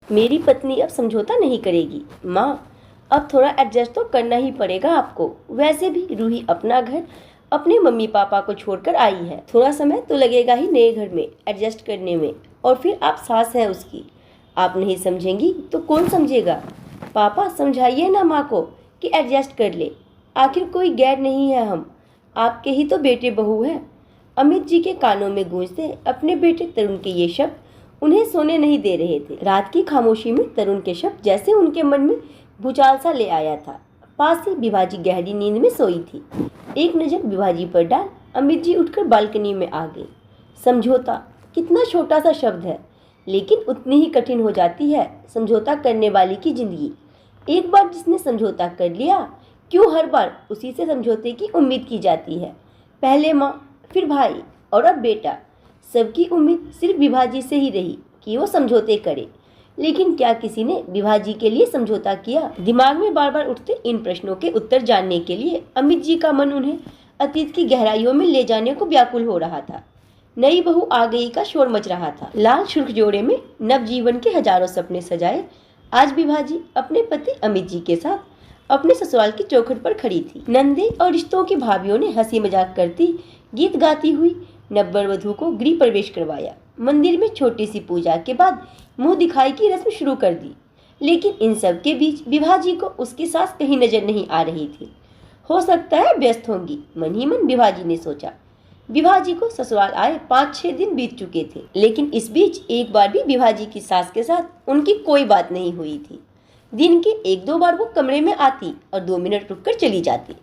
मेरी पत्नी अब समझौता नहीं करेगी। माँ, अब थोड़ा एडजस्ट तो करना ही पड़ेगा आपको। वैसे भी रूही अपना घर अपने मम्मी पापा को छोड़कर आई है। थोड़ा समय तो लगेगा ही नए घर में एडजस्ट करने में, और फिर आप सास हैं उसकी। आप नहीं समझेंगी तो कौन समझेगा? पापा समझाइए ना माँ को कि एडजस्ट कर ले। आखिर कोई गैर नहीं है, हम आपके ही तो बेटे बहू हैं। अमित जी के कानों में गूंजते अपने बेटे तरुण के ये शब्द उन्हें सोने नहीं दे रहे थे। रात की खामोशी में तरुण के शब्द जैसे उनके मन में भूचाल सा ले आया था। पास ही विभाजी गहरी नींद में सोई थी। एक नजर विभाजी पर डाल अमित जी उठकर बालकनी में आ गए। समझौता कितना छोटा सा शब्द है, लेकिन उतनी ही कठिन हो जाती है समझौता करने वाली की जिंदगी। एक बार जिसने समझौता कर लिया, क्यों हर बार उसी से समझौते की उम्मीद की जाती है? पहले माँ, फिर भाई और अब बेटा। सबकी उम्मीद सिर्फ विभाजी से ही रही कि वो समझौते करे, लेकिन क्या किसी ने विभाजी के लिए समझौता किया? दिमाग में बार बार उठते इन प्रश्नों के उत्तर जानने के लिए अमित जी का मन उन्हें अतीत की गहराइयों में ले जाने को व्याकुल हो रहा था। नई बहू आ गई का शोर मच रहा था। लाल सुर्ख जोड़े में नवजीवन के हजारों सपने सजाए आज विभाजी अपने पति अमित जी के साथ अपने ससुराल की चौखट पर खड़ी थी। नंदे और रिश्तों की भाभियों ने हंसी मजाक करती, गीत गाती हुई नववर वधू को गृह प्रवेश करवाया। मंदिर में छोटी सी पूजा के बाद मुंह दिखाई की रस्म शुरू कर दी। लेकिन इन सब के बीच विभाजी को उसकी सास कहीं नजर नहीं आ रही थी। हो सकता है व्यस्त होंगी, मन ही मन विभाजी ने सोचा। विभाजी को ससुराल आए 5-6 दिन बीत चुके थे, लेकिन इस बीच एक बार भी विभाजी की सास के साथ उनकी कोई बात नहीं हुई थी। दिन के 1-2 बार वो कमरे में आती और 2 मिनट रुककर चली जाती।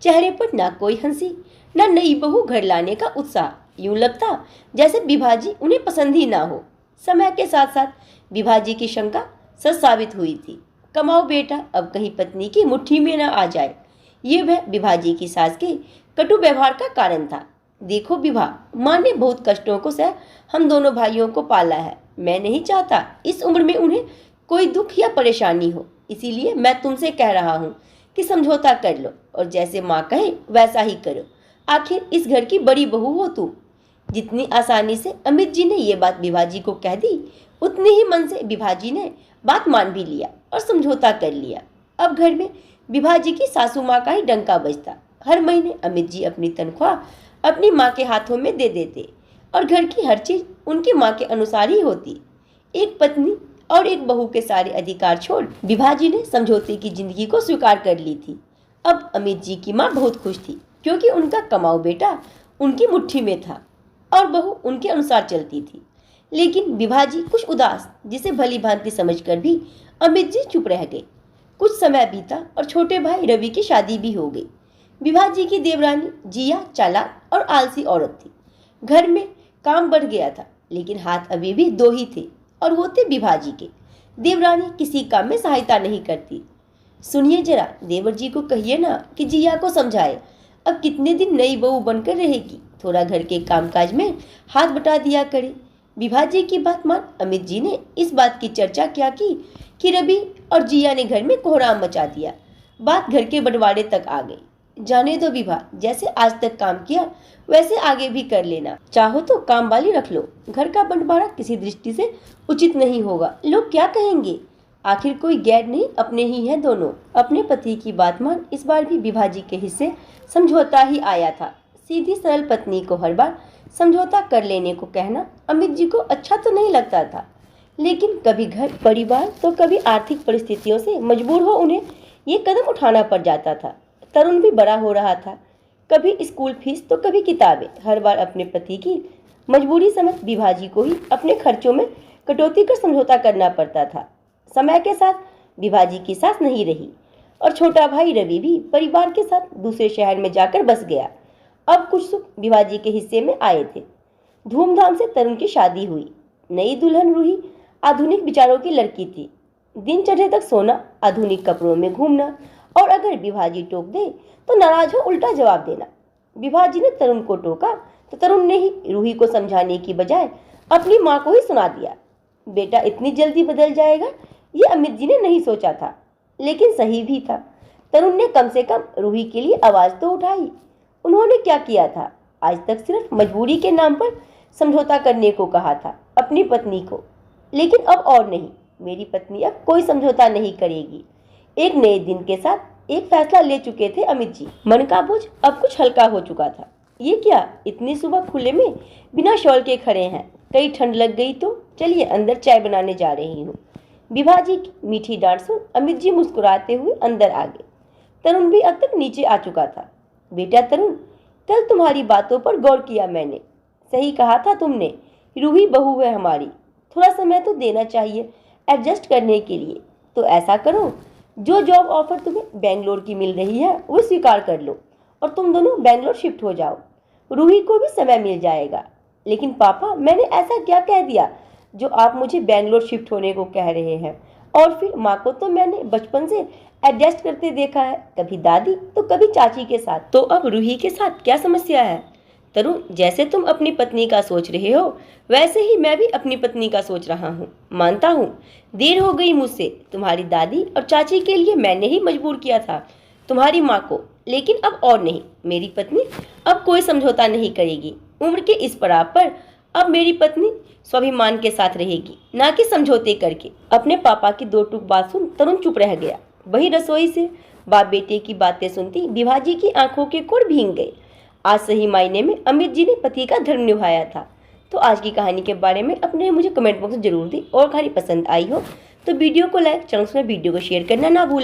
चेहरे पर ना कोई हंसी, ना नई बहू घर लाने का उत्साह। यूं लगता जैसे विभाजी उन्हें पसंद ही ना हो। समय के साथ साथ विभाजी की शंका सच साबित हुई थी। कमाओ बेटा, अब कहीं पत्नी की मुट्ठी में न आ जाए। ये वह विभाजी की सास के कटु व्यवहार का कारण था। देखो विभा, माँ ने बहुत कष्टों को सह हम दोनों भाइयों को पाला है। मैं नहीं चाहता इस उम्र में उन्हें कोई दुख या परेशानी हो, इसीलिए मैं तुमसे कह रहा हूँ कि समझौता कर लो और जैसे माँ कहे वैसा ही करो। आखिर इस घर की बड़ी बहू हो तुम। जितनी आसानी से अमित जी ने ये बात विभाजी को कह दी, उतनी ही मन से विभाजी ने बात मान भी लिया और समझौता कर लिया। अब घर में विभाजी की सासू माँ का ही डंका बजता। हर महीने अमित जी अपनी तनख्वाह अपनी माँ के हाथों में दे देते और घर की हर चीज उनकी माँ के अनुसार ही होती। एक पत्नी और एक बहू के सारे अधिकार छोड़ विभाजी ने समझौते की जिंदगी को स्वीकार कर ली थी। अब अमित जी की माँ बहुत खुश थी, क्योंकि उनका कमाऊ बेटा उनकी मुट्ठी में था और बहू उनके अनुसार चलती थी। लेकिन विभाजी कुछ उदास, जिसे भली भांति समझकर भी अमित जी चुप रह गए। कुछ समय बीता और छोटे भाई रवि की शादी भी हो गई। विभाजी की देवरानी जिया चालाक और आलसी औरत थी। घर में काम बढ़ गया था, लेकिन हाथ अभी भी 2 ही थे और होते विभाजी के। देवरानी किसी काम में सहायता नहीं करती। सुनिए जरा, देवर जी को कहिए ना कि जिया को समझाए। अब कितने दिन नई बहू बनकर रहेगी, थोड़ा घर के कामकाज में हाथ बटा दिया करे। विभाजी की बात मान अमित जी ने इस बात की चर्चा क्या की कि रवि और जिया ने घर में कोहराम मचा दिया। बात घर के बंटवारे तक आ गई। जाने दो विभा, जैसे आज तक काम किया वैसे आगे भी कर लेना। चाहो तो काम वाली रख लो। घर का बंटवारा किसी दृष्टि से उचित नहीं होगा। लोग क्या कहेंगे? आखिर कोई गैर नहीं, अपने ही हैं दोनों। अपने पति की बात मान इस बार भी विभाजी के हिस्से समझौता ही आया था। सीधी सरल पत्नी को हर बार समझौता कर लेने को कहना अमित जी को अच्छा तो नहीं लगता था, लेकिन कभी घर परिवार तो कभी आर्थिक परिस्थितियों से मजबूर हो उन्हें ये कदम उठाना पड़ जाता था। तरुण भी बड़ा हो रहा था, कभी स्कूल फीस तो कभी किताबें। हर बार अपने पति की मजबूरी समझ विभाजी को ही अपने खर्चों में कटौती कर समझौता करना पड़ता था। समय के साथ विभाजी की सास नहीं रही और छोटा भाई रवि भी परिवार के साथ दूसरे शहर में जाकर बस गया। अब कुछ सुख विभाजी के हिस्से में आए थे। धूमधाम से तरुण की शादी हुई। नई दुल्हन रूही आधुनिक विचारों की लड़की थी। दिन चढ़े तक सोना, आधुनिक कपड़ों में घूमना और अगर विभाजी टोक दे तो नाराज हो उल्टा जवाब देना। विभाजी ने तरुण को टोका तो तरुण ने ही रूही को समझाने की बजाय अपनी माँ को ही सुना दिया। बेटा इतनी जल्दी बदल जाएगा ये अमित जी ने नहीं सोचा था, लेकिन सही भी था। तरुण ने कम से कम रूही के लिए आवाज तो उठाई। उन्होंने क्या किया था? आज तक सिर्फ मजबूरी के नाम पर समझौता करने को कहा था अपनी पत्नी को, लेकिन अब और नहीं। मेरी पत्नी अब कोई समझौता नहीं करेगी। एक नए दिन के साथ एक फैसला ले चुके थे अमित जी। मन का बोझ अब कुछ हल्का हो चुका था। ये क्या, इतनी सुबह खुले में बिना शॉल के खड़े हैं? कहीं ठंड लग गई तो? चलिए अंदर चाय बनाने जा रही हूँ। विभा जी की मीठी डांट सुन अमित जी मुस्कुराते हुए अंदर आ गए। तरुण भी अब तक नीचे आ चुका था। बेटा तरुण, कल तुम्हारी बातों पर गौर किया मैंने। सही कहा था तुमने, रूही बहू है हमारी, थोड़ा समय तो देना चाहिए एडजस्ट करने के लिए। तो ऐसा करो, जो जॉब ऑफर तुम्हें बेंगलोर की मिल रही है वो स्वीकार कर लो और तुम दोनों बेंगलोर शिफ्ट हो जाओ। रूही को भी समय मिल जाएगा। लेकिन पापा, मैंने ऐसा क्या कह दिया जो आप मुझे बेंगलोर शिफ्ट होने को कह रहे हैं? और फिर माँ को तो मैंने बचपन से एडजस्ट करते देखा है, कभी दादी तो कभी चाची के साथ। तो अब रूही के साथ क्या समस्या है? तरुण, जैसे तुम अपनी पत्नी का सोच रहे हो वैसे ही मैं भी अपनी पत्नी का सोच रहा हूँ। मानता हूँ देर हो गई मुझसे। तुम्हारी दादी और चाची के लिए मैंने ही मजबूर किया था तुम्हारी माँ को, लेकिन अब और नहीं। मेरी पत्नी अब कोई समझौता नहीं करेगी। उम्र के इस पड़ाव पर अब मेरी पत्नी स्वाभिमान के साथ रहेगी, ना कि समझौते करके। अपने पापा की दो टूक बात सुन तरुण चुप रह गया। वही रसोई से बाप बेटे की बातें सुनती विभा जी की आंखों के कोर भीग गए। आज सही मायने में अमित जी ने पति का धर्म निभाया था। तो आज की कहानी के बारे में अपने मुझे कमेंट बॉक्स में जरूर दी। और कहानी पसंद आई हो तो वीडियो को लाइक, चैनल में वीडियो को शेयर करना ना भूलें।